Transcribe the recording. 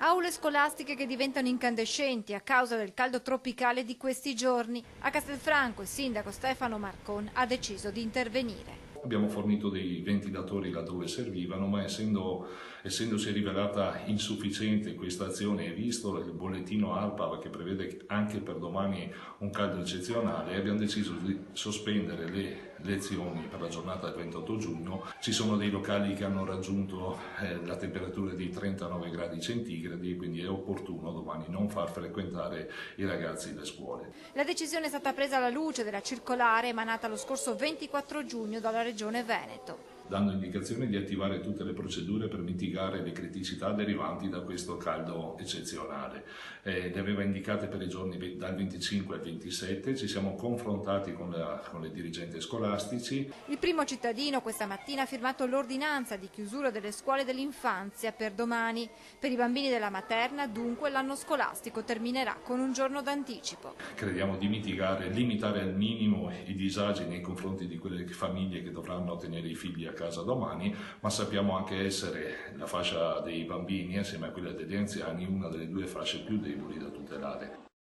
Aule scolastiche che diventano incandescenti a causa del caldo tropicale di questi giorni. A Castelfranco il sindaco Stefano Marcon ha deciso di intervenire. Abbiamo fornito dei ventilatori laddove servivano, ma essendosi rivelata insufficiente questa azione e visto il bollettino ARPA che prevede anche per domani un caldo eccezionale, abbiamo deciso di sospendere le lezioni per la giornata del 28 giugno. Ci sono dei locali che hanno raggiunto la temperatura di 39 gradi centigradi, quindi è opportuno domani non far frequentare i ragazzi le scuole. La decisione è stata presa alla luce della circolare emanata lo scorso 24 giugno dalla Regione Veneto, dando indicazione di attivare tutte le procedure per mitigare le criticità derivanti da questo caldo eccezionale. Le aveva indicate per i giorni dal 25 al 27, ci siamo confrontati con i dirigenti scolastici. Il primo cittadino questa mattina ha firmato l'ordinanza di chiusura delle scuole dell'infanzia per domani. Per i bambini della materna, dunque, l'anno scolastico terminerà con un giorno d'anticipo. Crediamo di limitare al minimo i disagi nei confronti di quelle famiglie che dovranno tenere i figli a casa domani, ma sappiamo anche essere la fascia dei bambini, assieme a quella degli anziani, una delle due fasce più deboli da tutelare.